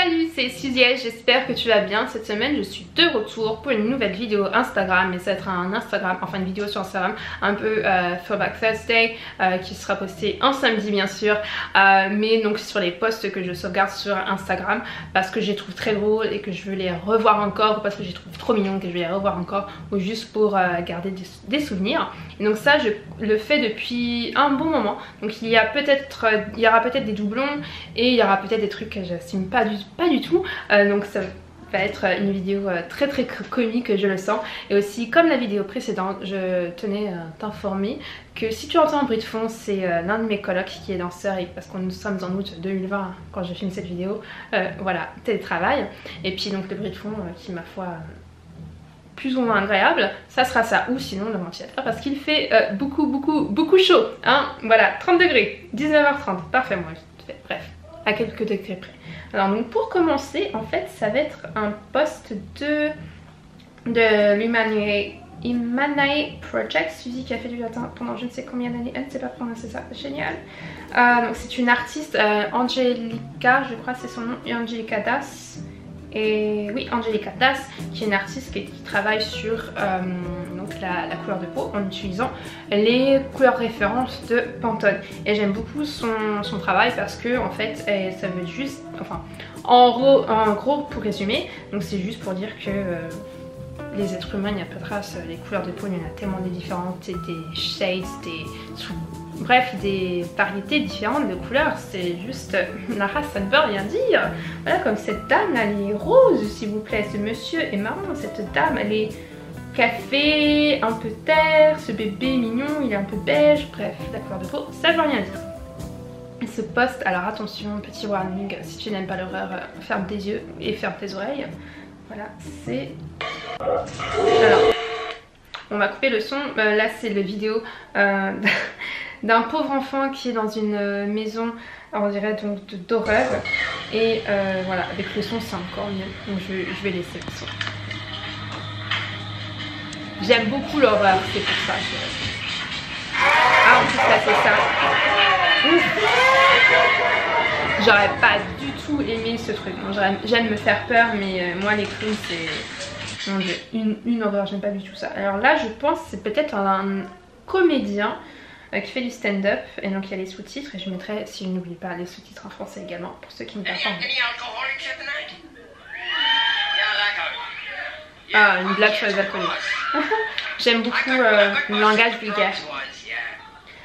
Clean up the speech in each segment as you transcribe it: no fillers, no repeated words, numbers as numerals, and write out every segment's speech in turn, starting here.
Salut, c'est Suziette, j'espère que tu vas bien. Cette semaine je suis de retour pour une nouvelle vidéo Instagram, mais ça va être une vidéo sur Instagram un peu Throwback Thursday qui sera postée un samedi bien sûr, mais donc sur les posts que je sauvegarde sur Instagram parce que je les trouve très drôles et que je veux les revoir encore, ou parce que je les trouve trop mignons que je vais les revoir encore, ou juste pour garder des souvenirs. Et donc ça je le fais depuis un bon moment, donc il y aura peut-être des doublons et il y aura peut-être des trucs que j'assume pas du tout, donc ça va être une vidéo très comique, je le sens. Et aussi, comme la vidéo précédente, je tenais à t'informer que si tu entends un bruit de fond, c'est l'un de mes colocs qui est danseur, et parce que nous sommes en août 2020 quand je filme cette vidéo, voilà, télétravail. Et puis donc le bruit de fond qui ma foi plus ou moins agréable, ça sera ça, ou sinon le ventilateur parce qu'il fait beaucoup chaud, hein. Voilà, 30 degrés, 19h30, parfait, moi bref, à quelques degrés près. Alors donc pour commencer, en fait ça va être un post de l'Imanae Project, Suzy qui a fait du latin pendant je ne sais combien d'années, elle ne sait pas prononcer ça, génial. Donc c'est une artiste, Angelica, je crois c'est son nom, Angelica Das. Et oui, Angelica Das, qui est une artiste qui travaille sur donc la couleur de peau en utilisant les couleurs références de Pantone. Et j'aime beaucoup son travail parce que en fait ça veut juste, enfin en gros pour résumer, donc c'est juste pour dire que les êtres humains, il n'y a pas de race, les couleurs de peau, il y en a tellement des différentes, des shades, bref, des variétés différentes de couleurs. C'est juste, la race ça ne veut rien dire. Voilà, comme cette dame là, elle est rose s'il vous plaît, ce monsieur est marron, cette dame elle est café, un peu terre, ce bébé mignon il est un peu beige, bref, la couleur de peau ça ne veut rien dire. Et ce post, alors attention, petit warning, si tu n'aimes pas l'horreur, ferme tes yeux et ferme tes oreilles. Voilà, c'est... Alors, on va couper le son. Là c'est la vidéo d'un pauvre enfant qui est dans une maison, on dirait donc d'horreur. Et voilà, avec le son c'est encore mieux. Donc je vais laisser le son. J'aime beaucoup l'horreur, c'est pour ça. Ah, en plus là c'est ça. J'aurais pas du tout aimé ce truc. J'aime me faire peur, mais moi les clowns c'est... Mon dieu, une horreur, j'aime pas du tout ça. Alors là je pense que c'est peut-être un comédien qui fait du stand-up, et donc il y a les sous-titres, et je mettrai, si je n'oublie pas, les sous-titres en français également pour ceux qui ne parlent pas anglais. Ah, une blague sur les alcooliques. J'aime beaucoup le langage vulgaire.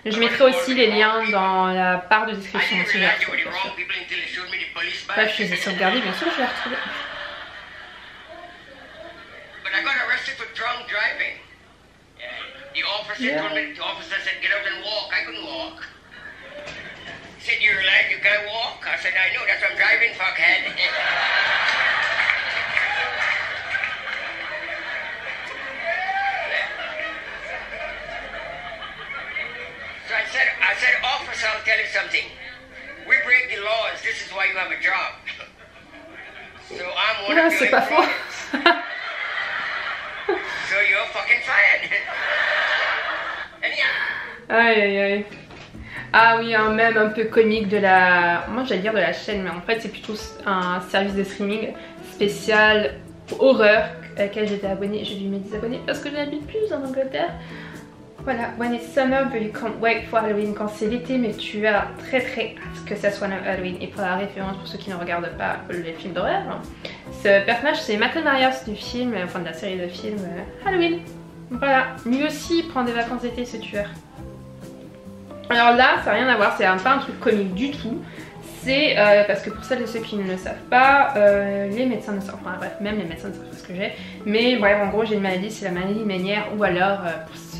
Je mettrai aussi les liens dans la barre de description si je la retrouve, bien sûr. Bref, je les ai sauvegardés, bien sûr, je vais la retrouver. Yeah. The officer said get out and walk. I couldn't walk. He said you're lad, you can't walk. I said I know, that's what I'm driving, fuckhead. So I said officer, I'll tell you something. We break the laws, this is why you have a job. So I'm one of your employees. So you're fucking fired. Aïe aïe aïe. Ah oui, un mème un peu comique de la... Moi j'allais dire de la chaîne, mais en fait c'est plutôt un service de streaming spécial horreur à laquelle j'étais abonnée. J'ai dû me désabonner parce que je n'habite plus en Angleterre. Voilà, when it's summer but you can't wait for Halloween, quand c'est l'été mais tu as très hâte que ça soit Halloween. Et pour la référence, pour ceux qui ne regardent pas les films d'horreur, ce personnage c'est Michael Myers du film, enfin de la série de films Halloween. Voilà, lui aussi prend des vacances d'été ce tueur. Alors là ça n'a rien à voir, c'est pas un truc comique du tout. C'est parce que pour celles et ceux qui ne le savent pas, les médecins ne savent pas, enfin bref, même les médecins ne savent pas ce que j'ai. Mais bref, en gros j'ai une maladie, c'est la maladie ménière, ou alors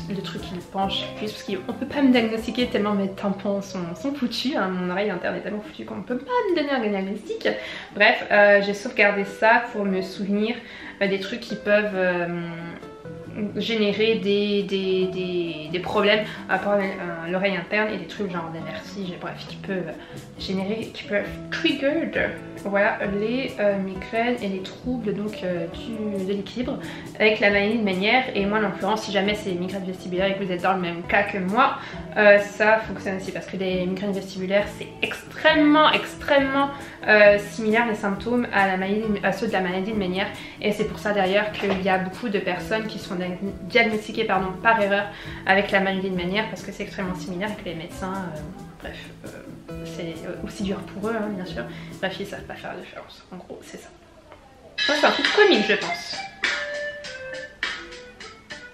le truc qui penche plus, parce qu'on peut pas me diagnostiquer tellement mes tympans sont foutus, hein, mon oreille interne est tellement foutue qu'on ne peut pas me donner un diagnostic. Bref, j'ai sauvegardé ça pour me souvenir des trucs qui peuvent générer des problèmes par l'oreille interne et des trucs genre des vertiges, bref, qui peuvent générer, qui peuvent trigger, voilà, les migraines et les troubles donc de l'équilibre avec la maladie de Menière. Et moi en l'occurrence, si jamais c'est migraines vestibulaires et que vous êtes dans le même cas que moi, ça fonctionne aussi parce que les migraines vestibulaires c'est extrêmement similaire les symptômes à ceux de la maladie de Menière, et c'est pour ça d'ailleurs qu'il y a beaucoup de personnes qui sont diagnostiquées par erreur avec la maladie de Menière parce que c'est extrêmement similaire et que les médecins, bref, c'est aussi dur pour eux hein, bien sûr, bref ils savent pas faire la différence, en gros c'est ça. C'est un truc comique je pense.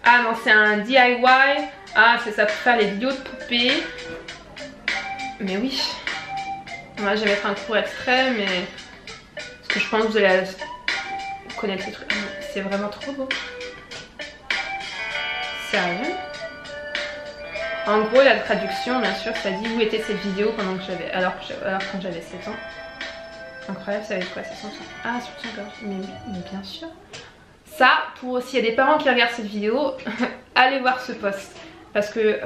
Ah non, c'est un DIY, ah c'est ça pour faire les vidéos de poupées, mais oui. Moi je vais mettre un court extrait, mais parce que je pense que vous allez connaître ces trucs. C'est vraiment trop beau. Sérieux. En gros la traduction bien sûr ça dit où étaient ces vidéos pendant que j'avais, alors quand j'avais 7 ans. Incroyable, ça va être quoi, c'est son sang. Ah sur son gorge, mais bien sûr. Ça, pour s'il y a des parents qui regardent cette vidéo, allez voir ce post. Parce que,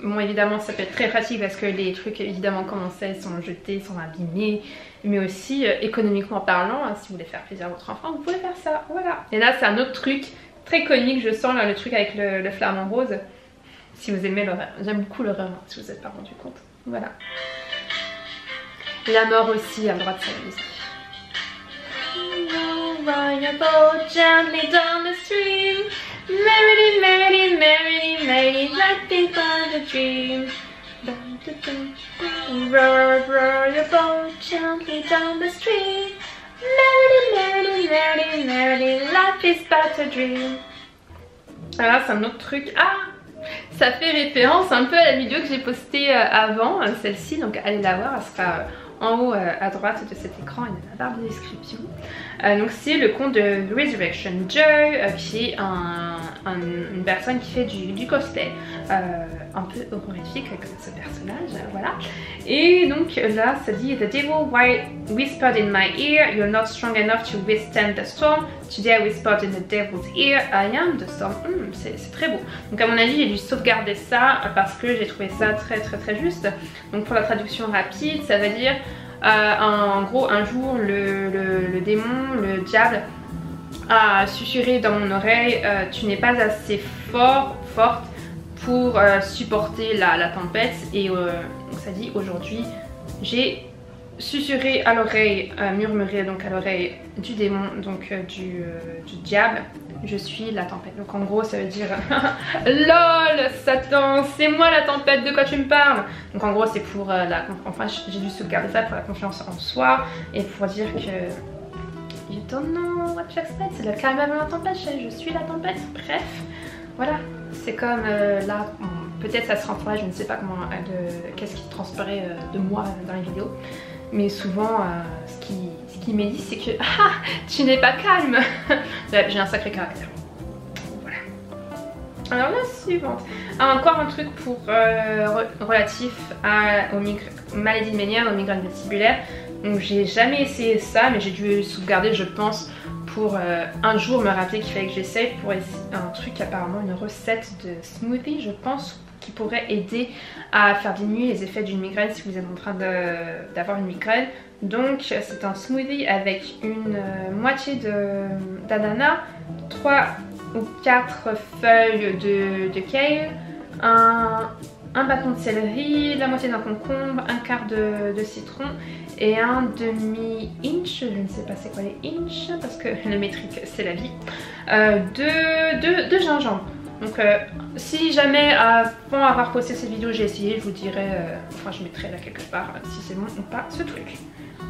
bon évidemment ça peut être très pratique parce que les trucs évidemment comme on sait sont jetés, sont abîmés. Mais aussi économiquement parlant, hein, si vous voulez faire plaisir à votre enfant, vous pouvez faire ça, voilà. Et là c'est un autre truc très comique, je sens là, le truc avec le flamant rose. Si vous aimez l'horreur, j'aime beaucoup l'horreur hein, si vous n'êtes pas rendu compte, voilà. La mort aussi a le droit de s'amuser. Ride your boat gently down the stream. Merrily, merrily, merrily, merrily, life is but a dream. Row, row your boat gently down the stream. Merrily, merrily, merrily, merrily, life is but a dream. Alors c'est un autre truc. Ah, ça fait référence un peu à la vidéo que j'ai postée avant, celle-ci, donc allez la voir, elle sera en haut à droite de cet écran et dans la barre de description. Donc c'est le conte de Resurrection Joe, qui est une personne qui fait du cosplay, un peu horrifique comme ce personnage, voilà. Et donc là ça dit: The devil whispered in my ear, you're not strong enough to withstand the storm. Today I whispered in the devil's ear, I am the storm. C'est très beau. Donc à mon avis j'ai dû sauvegarder ça parce que j'ai trouvé ça très juste. Donc pour la traduction rapide, ça veut dire en gros un jour le démon, le diable a susurré dans mon oreille, tu n'es pas assez forte pour supporter la tempête. Et ça dit: aujourd'hui j'ai susurré à l'oreille, murmuré donc à l'oreille du démon, donc du diable, je suis la tempête. Donc en gros ça veut dire LOL Satan, c'est moi la tempête, de quoi tu me parles? Donc en gros c'est pour enfin j'ai dû sauvegarder ça pour la confiance en soi et pour dire que you don't know what to expect, c'est le calme avant la tempête, je suis la tempête. Bref, voilà, c'est comme là, peut-être ça se renforce, je ne sais pas comment, qu'est-ce qui transparaît de moi dans les vidéos, mais souvent ce qui m'est dit c'est que ah, tu n'es pas calme. Bref, j'ai un sacré caractère. Voilà. Alors la suivante. Ah, encore un truc pour relatif aux maladies de Menière, aux migraines vestibulaires. Donc j'ai jamais essayé ça, mais j'ai dû sauvegarder je pense pour un jour me rappeler qu'il fallait que j'essaye pour essayer un truc, apparemment une recette de smoothie je pense, qui pourrait aider à faire diminuer les effets d'une migraine si vous êtes en train d'avoir une migraine. Donc c'est un smoothie avec une moitié d'ananas, 3 ou 4 feuilles de kale, un bâton de céleri, la moitié d'un concombre, un quart de citron et un demi-inch, je ne sais pas c'est quoi les inches parce que le métrique c'est la vie, de gingembre. Donc si jamais avant avoir posté cette vidéo j'ai essayé, je vous dirai, enfin je mettrai là quelque part si c'est bon ou pas ce truc.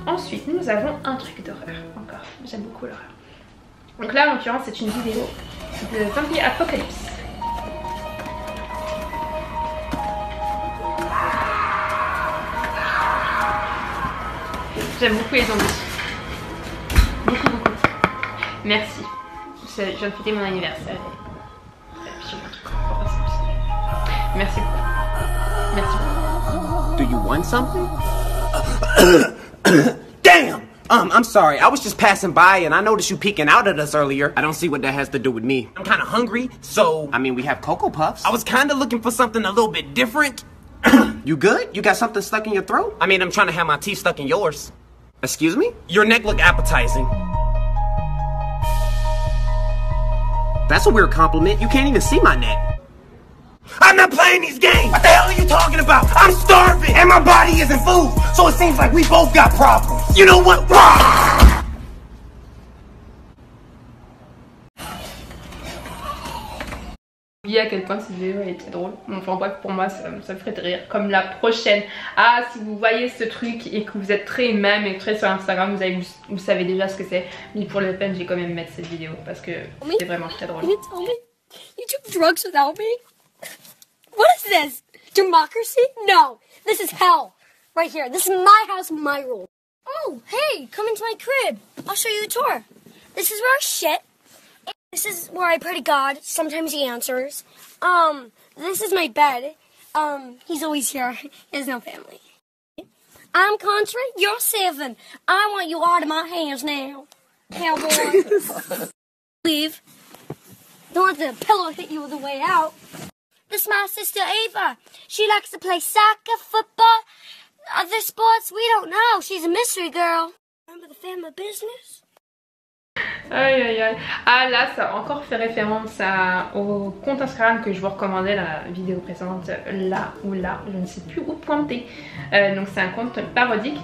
Ensuite nous avons un truc d'horreur encore, j'aime beaucoup l'horreur. Donc là en l'occurrence c'est une vidéo de Zombie Apocalypse. J'aime beaucoup les zombies. Beaucoup. Merci. Je viens de fêter mon anniversaire. Merci beaucoup. Merci beaucoup. Do you want something? Damn! I'm sorry. I was just passing by and I noticed you peeking out at us earlier. I don't see what that has to do with me. I'm kind of hungry, so... I mean, we have Cocoa Puffs. I was kind of looking for something a little bit different. You good? You got something stuck in your throat? I mean, I'm trying to have my teeth stuck in yours. Excuse me? Your neck looked appetizing. That's a weird compliment. You can't even see my neck. I'm not playing these games! What the hell are you talking about? I'm starving! And my body isn't food! So it seems like we both got problems! You know what? Oublié à quel point cette vidéo était drôle. Enfin bref, pour moi ça me ferait rire. Comme la prochaine. Ah, si vous voyez ce truc et que vous êtes très mème et très sur Instagram, vous savez déjà ce que c'est. Mais pour le peine, j'ai quand même mettre cette vidéo parce que c'est vraiment très drôle. You took drugs without me? What is this? Democracy? No, this is hell. Right here. This is my house, my rule. Oh, hey, come into my crib. I'll show you the tour. This is where I shit. This is where I pray to God. Sometimes he answers. This is my bed. He's always here. He has no family. I'm country. You're 7. I want you out of my hands now. Cowboy. Leave. Don't let the pillow hit you on the way out. This is my sister Ava. She likes to play soccer, football, other sports we don't know. She's a mystery girl. Remember the family business? Aïe aïe aïe. Ah là, ça a encore fait référence au compte Instagram que je vous recommandais la vidéo précédente, là ou là, je ne sais plus où pointer. Donc c'est un compte parodique,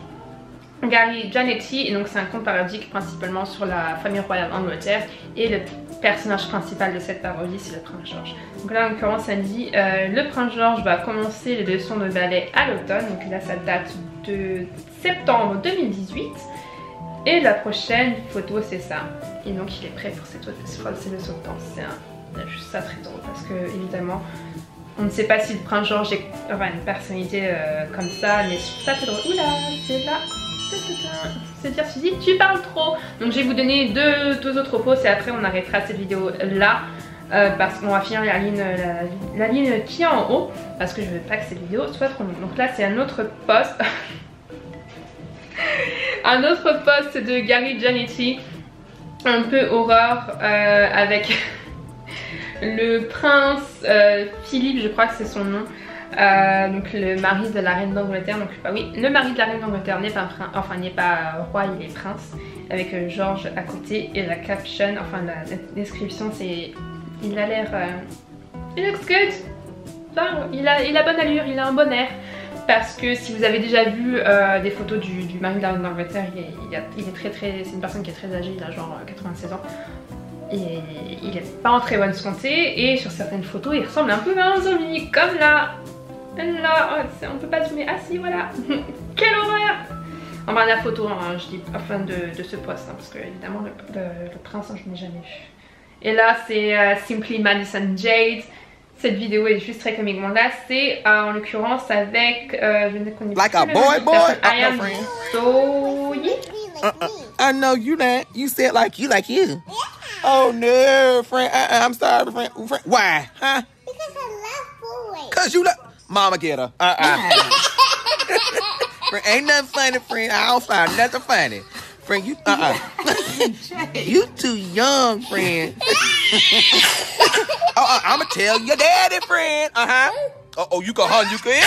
Gary Janetti, et donc c'est un compte parodique principalement sur la famille royale d'Angleterre, et le personnage principal de cette parodie c'est le prince George. Donc là en l'occurrence ça me dit le prince George va commencer les leçons de ballet à l'automne, donc là ça date de septembre 2018. Et la prochaine photo c'est ça. Et donc il est prêt pour cette leçon de danse. C'est juste ça très drôle parce que évidemment on ne sait pas si le prince George est une personnalité comme ça, mais ça c'est drôle. Oula, c'est là. C'est dire Suzy, tu parles trop. Donc je vais vous donner deux autres posts et après on arrêtera cette vidéo là. Parce qu'on va finir la ligne qui est en haut. Parce que je veux pas que cette vidéo soit trop longue. Donc là c'est un autre post. Un autre post de Gary Janetti, un peu horreur, avec le prince Philippe, je crois que c'est son nom, donc le mari de la reine d'Angleterre. Donc bah oui, le mari de la reine d'Angleterre n'est pas n'est pas roi, il est prince, avec George à côté. Et la caption, enfin la description c'est, il a l'air, he looks good, enfin, il a bonne allure, il a un bon air. Parce que si vous avez déjà vu des photos du mari de la reine d'Angleterre, il est très, c'est une personne qui est très âgée, il a genre 96 ans. Et il est pas en très bonne santé, et sur certaines photos il ressemble un peu à un zombie, comme là. Là, oh, on peut pas zoomer, ah si voilà. Quelle horreur. Enfin la photo, hein, je dis, enfin de ce poste, hein, parce que évidemment le prince, hein, je n'ai jamais vu. Et là c'est Simply Madison Jade. Cette vidéo est juste très comique. Bon là c'est en l'occurrence avec je ne connais like plus a boy. I am so I know you not. You said like you. Oh no, friend. I'm sorry, friend. Why? Huh? Because I love boys. Cause you love. Mama get her. Friend, ain't nothing funny, friend. I don't find nothing funny. Friend, you you too young, friend. I'ma tell your daddy, friend. Oh, you can hunt, you can.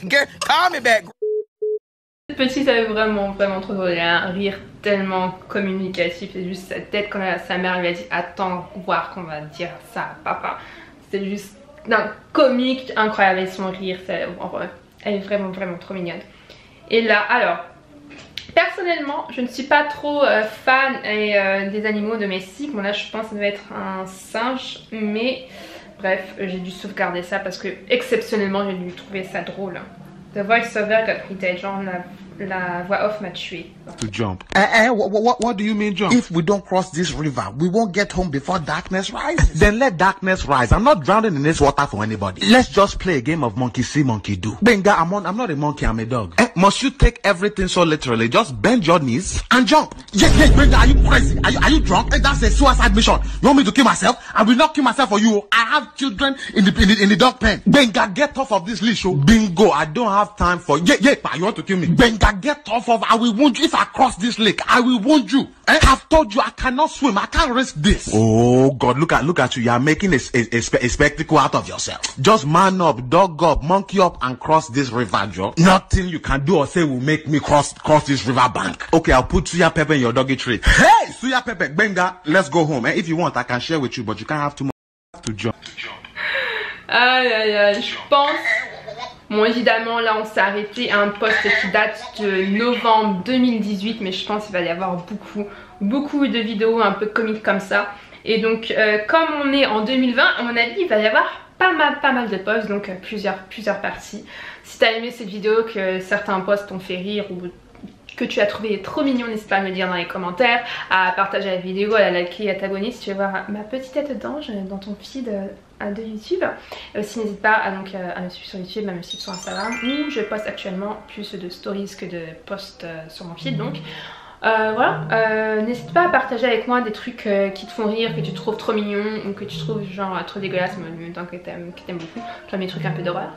Girl, call me back. Cette petite elle est vraiment trop drôle. Elle a un rire tellement communicatif, et juste sa tête quand sa mère lui a dit attends voir qu'on va dire ça à papa. C'est juste comique, incroyable, et son rire, elle est vraiment trop mignonne. Et là alors, personnellement, je ne suis pas trop fan des animaux domestiques. Bon là je pense que ça doit être un singe, mais bref, j'ai dû sauvegarder ça parce que exceptionnellement j'ai dû trouver ça drôle. The voice-over got me dead, genre la voix off m'a tué. To jump. What do you mean jump? If we don't cross this river, we won't get home before darkness rises. Then let darkness rise. I'm not drowning in this water for anybody. Let's just play a game of monkey see, monkey do. Benga, I'm not a monkey, I'm a dog. Must you take everything so literally? Just bend your knees and jump. Benga, are you crazy? Are you drunk? Hey, that's a suicide mission. You want me to kill myself? I will not kill myself for you. I have children in the dog pen. Benga, get off of this leash. Bingo, I don't have time for you want to kill me? Benga, get off of. I will wound you if I cross this lake. I will wound you. I've told you I cannot swim. I can't risk this. Oh God, look at you. You are making a spectacle out of yourself. Just man up, dog up, monkey up, and cross this river, Joe. Nothing you can do or say will make me cross this river bank. Okay, I'll put suya pepper in your doggy tree. Hey, suya pepper, Benga, let's go home. If you want, I can share with you, but you can't have too much to jump. Aïe aïe aïe, je pense. Bon, évidemment, là on s'est arrêté à un post qui date de novembre 2018, mais je pense qu'il va y avoir beaucoup de vidéos un peu comiques comme ça. Et donc, comme on est en 2020, à mon avis, il va y avoir pas mal de posts, donc plusieurs parties. Si t'as aimé cette vidéo, que certains posts t'ont fait rire ou que tu as trouvé trop mignon, n'hésite pas à me le dire dans les commentaires, à partager la vidéo, à la liker, à t'abonner si tu veux voir ma petite tête d'ange dans ton feed de YouTube. Et aussi n'hésite pas à me suivre sur YouTube, à me suivre sur Instagram où je poste actuellement plus de stories que de posts sur mon feed. Donc voilà, n'hésite pas à partager avec moi des trucs qui te font rire, que tu trouves trop mignons ou que tu trouves genre trop dégueulasse, mais en même temps que t'aimes beaucoup, genre mes trucs un peu d'horreur.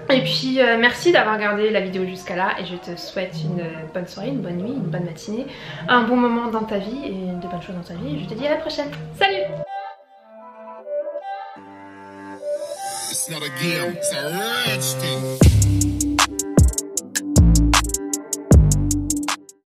Et puis merci d'avoir regardé la vidéo jusqu'à là et je te souhaite une bonne soirée, une bonne nuit, une bonne matinée, un bon moment dans ta vie et de bonnes choses dans ta vie. Et je te dis à la prochaine. Salut! It's not a game, it's a rich thing.